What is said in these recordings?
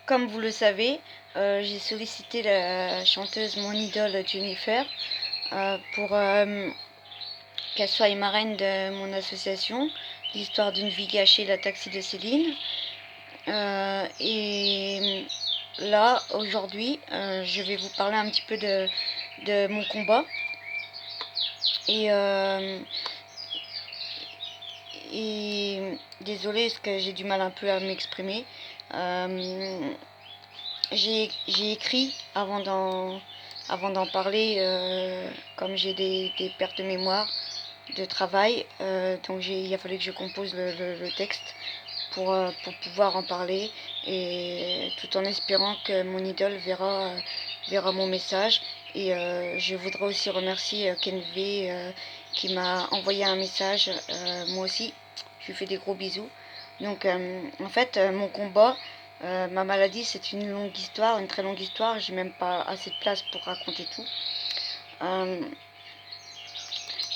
Comme vous le savez, j'ai sollicité la chanteuse, mon idole Jennifer, pour qu'elle soit marraine de mon association, l'histoire d'une vie gâchée, la taxi de Céline. Et là, aujourd'hui, je vais vous parler un petit peu de mon combat. Et, euh, et désolée parce que j'ai du mal un peu à m'exprimer. J'ai écrit avant d'en parler, comme j'ai des pertes de mémoire, de travail, donc il a fallu que je compose le texte pour pouvoir en parler, et tout en espérant que mon idole verra mon message. Et je voudrais aussi remercier Kenvé, qui m'a envoyé un message, moi aussi, je lui fais des gros bisous. Donc en fait, mon combat, ma maladie, c'est une longue histoire, une très longue histoire. J'ai même pas assez de place pour raconter tout. Euh,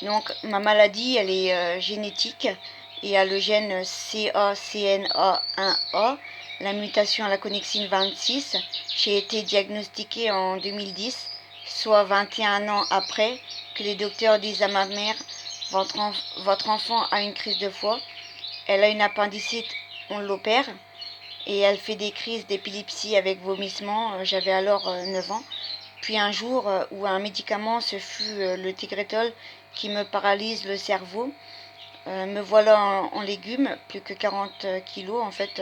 donc ma maladie, elle est génétique et a le gène CACNA1A, la mutation à la connexine 26. J'ai été diagnostiquée en 2010, soit 21 ans après que les docteurs disent à ma mère: votre enfant a une crise de foie, elle a une appendicite, on l'opère. Et elle fait des crises d'épilepsie avec vomissements. J'avais alors 9 ans. Puis un jour, où un médicament, ce fut le Tegretol, qui me paralyse le cerveau. Me voilà en légumes, plus que 40 kilos. En fait,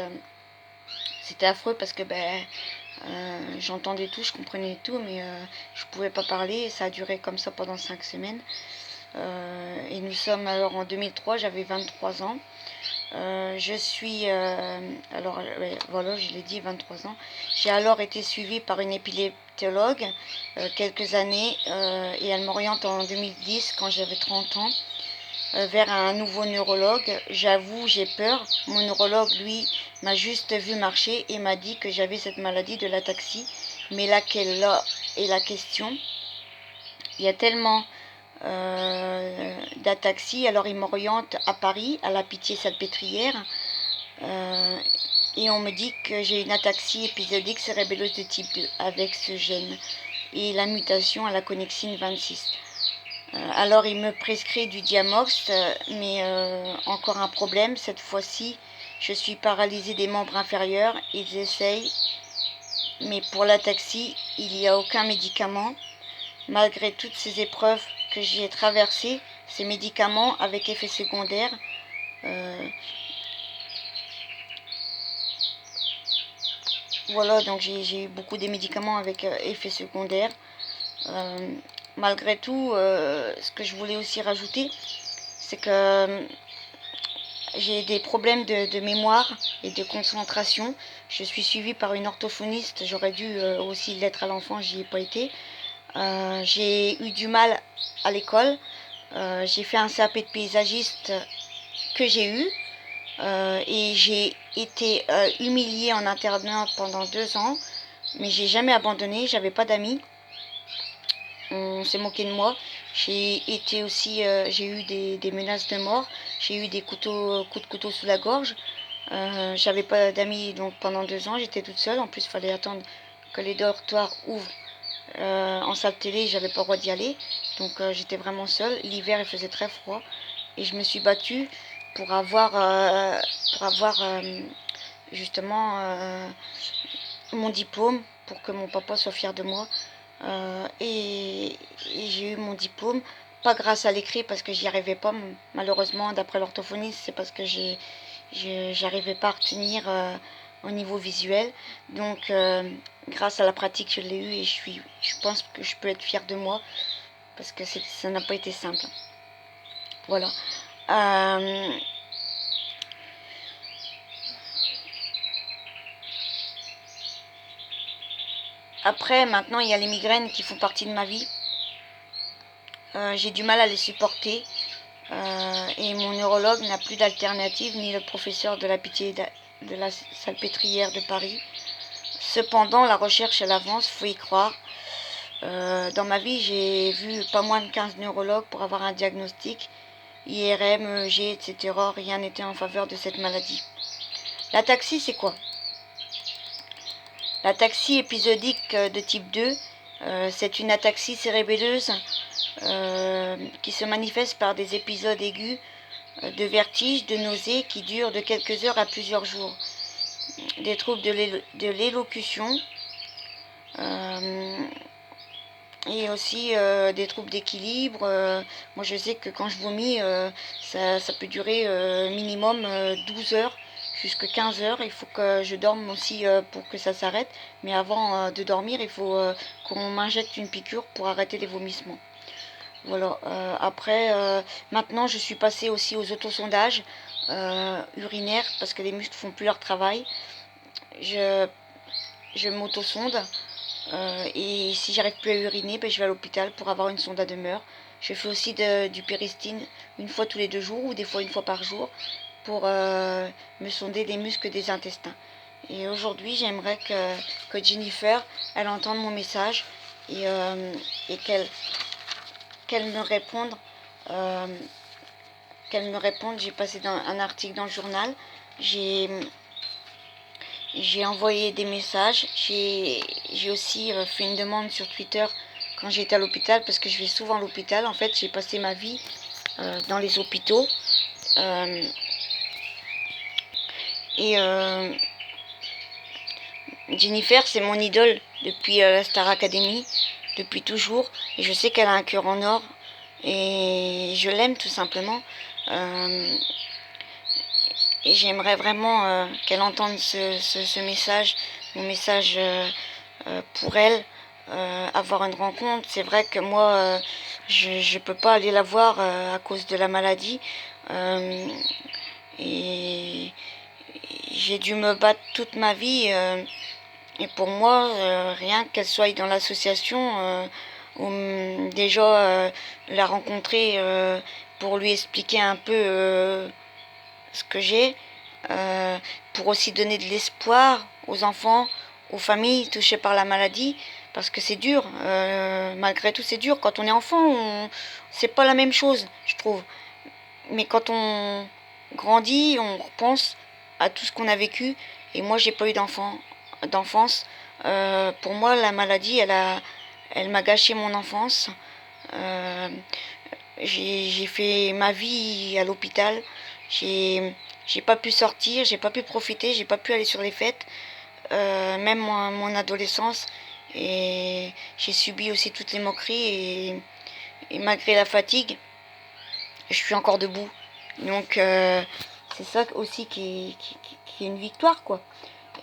c'était affreux parce que j'entendais tout, je comprenais tout, mais je ne pouvais pas parler. Ça a duré comme ça pendant 5 semaines. Et nous sommes alors en 2003, j'avais 23 ans. Je suis, alors ouais, voilà, je l'ai dit, 23 ans. J'ai alors été suivie par une épileptologue quelques années, et elle m'oriente en 2010, quand j'avais 30 ans, vers un nouveau neurologue. J'avoue, j'ai peur. Mon neurologue, lui, m'a juste vu marcher et m'a dit que j'avais cette maladie de l'ataxie. Mais laquelle là est la question. Il y a tellement d'ataxie, alors il m'oriente à Paris, à la Pitié-Salpêtrière. Euh, et on me dit que j'ai une ataxie épisodique cérébelleuse de type 2 avec ce gène et la mutation à la connexine 26. Alors il me prescrit du Diamox, mais encore un problème, cette fois-ci je suis paralysée des membres inférieurs. Ils essayent, mais pour l'ataxie il n'y a aucun médicament. Malgré toutes ces épreuves que j'ai traversées, ces médicaments avec effets secondaires, euh, voilà, donc j'ai eu beaucoup de médicaments avec effets secondaires. Euh, Malgré tout, ce que je voulais aussi rajouter, c'est que j'ai des problèmes de mémoire et de concentration. Je suis suivie par une orthophoniste. J'aurais dû aussi l'être à l'enfant, j'y ai pas été. J'ai eu du mal à l'école. J'ai fait un CAP de paysagiste que j'ai eu. Et j'ai été humiliée en internat pendant 2 ans. Mais j'ai jamais abandonné, j'avais pas d'amis. On s'est moqué de moi. J'ai été aussi, j'ai eu des menaces de mort. J'ai eu des coups de couteau sous la gorge. J'avais pas d'amis donc pendant 2 ans. J'étais toute seule. En plus, il fallait attendre que les dortoirs ouvrent. En salle télé, j'avais pas le droit d'y aller. Donc j'étais vraiment seule. L'hiver, il faisait très froid. Et je me suis battue pour avoir justement mon diplôme, pour que mon papa soit fier de moi. Et j'ai eu mon diplôme, pas grâce à l'écrit parce que j'y arrivais pas, malheureusement, d'après l'orthophoniste, c'est parce que j'arrivais pas à retenir au niveau visuel. Donc grâce à la pratique, je l'ai eu, et je pense que je peux être fière de moi parce que ça n'a pas été simple. Voilà. Euh, Après, maintenant, il y a les migraines qui font partie de ma vie. J'ai du mal à les supporter. Et mon neurologue n'a plus d'alternative, ni le professeur de la Pitié de la Salpêtrière de Paris. Cependant, la recherche, elle avance, faut y croire. Dans ma vie, j'ai vu pas moins de 15 neurologues pour avoir un diagnostic. IRM, EEG, etc. Rien n'était en faveur de cette maladie. L'ataxie, c'est quoi? L'ataxie épisodique de type 2, c'est une ataxie cérébelleuse qui se manifeste par des épisodes aigus de vertige, de nausées qui durent de quelques heures à plusieurs jours. Des troubles de l'élocution et aussi des troubles d'équilibre. Moi je sais que quand je vomis, ça peut durer minimum 12 heures jusqu'à 15 heures. Il faut que je dorme aussi pour que ça s'arrête. Mais avant de dormir, il faut qu'on m'injecte une piqûre pour arrêter les vomissements. Voilà. Après, maintenant, je suis passée aussi aux autosondages urinaires parce que les muscles font plus leur travail. Je m'autosonde et si j'arrive plus à uriner, ben, je vais à l'hôpital pour avoir une sonde à demeure. Je fais aussi du péristine une fois tous les 2 jours ou des fois une fois par jour pour me sonder les muscles des intestins. Et aujourd'hui, j'aimerais que Jennifer, elle entende mon message et qu'elle me réponde. euh, Qu'elle me réponde. J'ai passé un article dans le journal. J'ai envoyé des messages. J'ai aussi fait une demande sur Twitter quand j'étais à l'hôpital, parce que je vais souvent à l'hôpital. En fait, j'ai passé ma vie dans les hôpitaux. Et Jennifer, c'est mon idole depuis la Star Academy, depuis toujours. Et je sais qu'elle a un cœur en or. Et je l'aime tout simplement. Et j'aimerais vraiment qu'elle entende ce message, mon message pour elle, avoir une rencontre. C'est vrai que moi, je ne peux pas aller la voir à cause de la maladie. Et j'ai dû me battre toute ma vie. Et pour moi, rien qu'elle soit dans l'association, déjà la rencontrer pour lui expliquer un peu ce que j'ai, pour aussi donner de l'espoir aux enfants, aux familles touchées par la maladie, parce que c'est dur, malgré tout c'est dur. Quand on est enfant, c'est pas la même chose, je trouve. Mais quand on grandit, on repense à tout ce qu'on a vécu. Et moi, j'ai pas eu d'enfance. Pour moi, la maladie, elle m'a gâché mon enfance. Euh, j'ai fait ma vie à l'hôpital. J'ai pas pu sortir, j'ai pas pu profiter, j'ai pas pu aller sur les fêtes, même mon adolescence. Et j'ai subi aussi toutes les moqueries. Et malgré la fatigue, je suis encore debout. Donc c'est ça aussi qui est une victoire, quoi.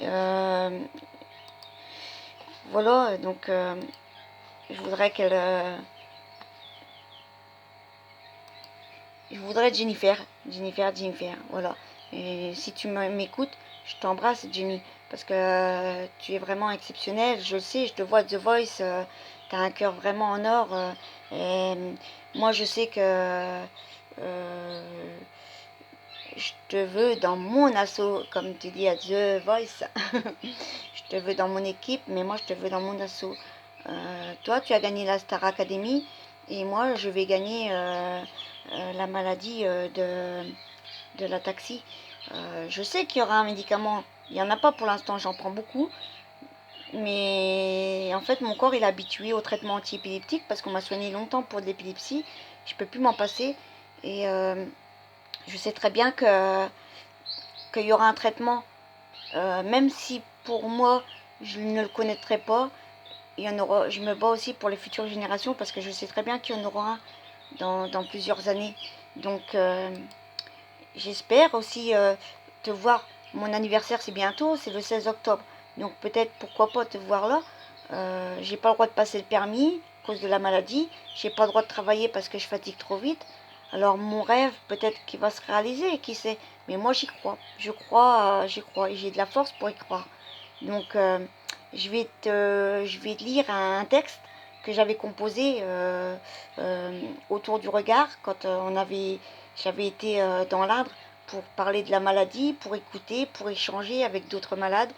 Euh, voilà, donc je voudrais je voudrais Jennifer, voilà. Et si tu m'écoutes, je t'embrasse, Jenny, parce que tu es vraiment exceptionnelle. Je le sais, je te vois à The Voice, tu as un cœur vraiment en or. Et moi, je sais que je te veux dans mon assaut, comme tu dis à The Voice. Je te veux dans mon équipe, mais moi, je te veux dans mon assaut. Toi, tu as gagné la Star Academy, et moi, je vais gagner la maladie de la taxi. Je sais qu'il y aura un médicament. Il n'y en a pas pour l'instant, j'en prends beaucoup. Mais en fait, mon corps il est habitué au traitement antiépileptique parce qu'on m'a soigné longtemps pour de l'épilepsie. Je ne peux plus m'en passer. Et je sais très bien qu'il y aura un traitement. Même si pour moi, je ne le connaîtrai pas, il y en aura, je me bats aussi pour les futures générations parce que je sais très bien qu'il y en aura un dans plusieurs années. Donc, j'espère aussi te voir. Mon anniversaire, c'est bientôt, c'est le 16 octobre. Donc, peut-être, pourquoi pas te voir là. J'ai pas le droit de passer le permis à cause de la maladie. J'ai pas le droit de travailler parce que je fatigue trop vite. Alors, mon rêve, peut-être qu'il va se réaliser, qui sait. Mais moi, j'y crois. J'y crois. Et j'ai de la force pour y croire. Donc, je vais te lire un texte que j'avais composé autour du regard quand j'avais été dans l'Indre pour parler de la maladie, pour écouter, pour échanger avec d'autres malades,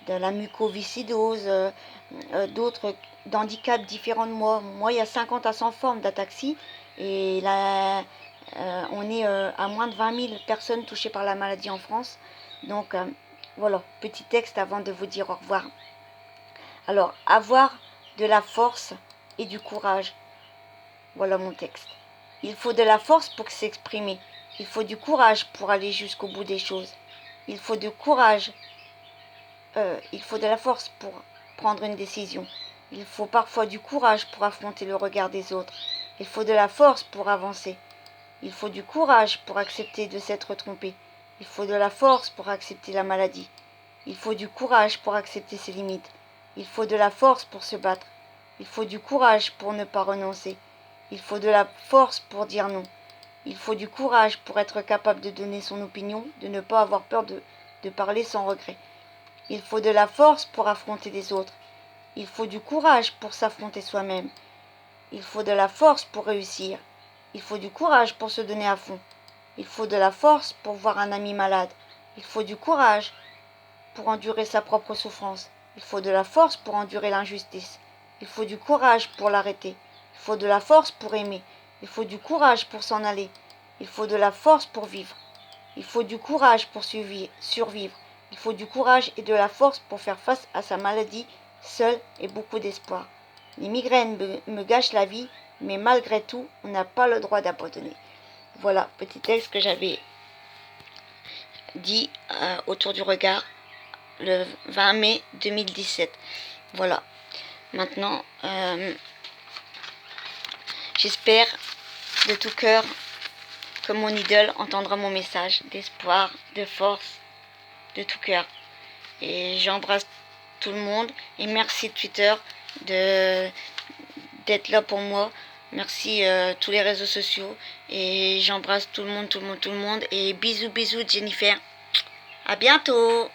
de la mucoviscidose, d'autres handicaps différents de moi. Moi, il y a 50 à 100 formes d'ataxie et là, on est à moins de 20 000 personnes touchées par la maladie en France. Donc, voilà, petit texte avant de vous dire au revoir. Alors, avoir de la force et du courage. Voilà mon texte. Il faut de la force pour s'exprimer. Il faut du courage pour aller jusqu'au bout des choses. Il faut du courage. Il faut de la force pour prendre une décision. Il faut parfois du courage pour affronter le regard des autres. Il faut de la force pour avancer. Il faut du courage pour accepter de s'être trompé. Il faut de la force pour accepter la maladie. Il faut du courage pour accepter ses limites. Il faut de la force pour se battre. Il faut du courage pour ne pas renoncer. Il faut de la force pour dire non. Il faut du courage pour être capable de donner son opinion, de ne pas avoir peur de parler sans regret. Il faut de la force pour affronter les autres. Il faut du courage pour s'affronter soi-même. Il faut de la force pour réussir. Il faut du courage pour se donner à fond. Il faut de la force pour voir un ami malade. Il faut du courage pour endurer sa propre souffrance. Il faut de la force pour endurer l'injustice. Il faut du courage pour l'arrêter. Il faut de la force pour aimer. Il faut du courage pour s'en aller. Il faut de la force pour vivre. Il faut du courage pour survivre. Il faut du courage et de la force pour faire face à sa maladie, seul et beaucoup d'espoir. Les migraines me gâchent la vie, mais malgré tout, on n'a pas le droit d'abandonner. Voilà, petit texte que j'avais dit autour du regard le 20 mai 2017. Voilà. Maintenant, j'espère de tout cœur que mon idole entendra mon message d'espoir, de force, de tout cœur. Et j'embrasse tout le monde. Et merci Twitter d'être là pour moi. Merci tous les réseaux sociaux. Et j'embrasse tout le monde, tout le monde, tout le monde. Et bisous, bisous Jennifer. À bientôt.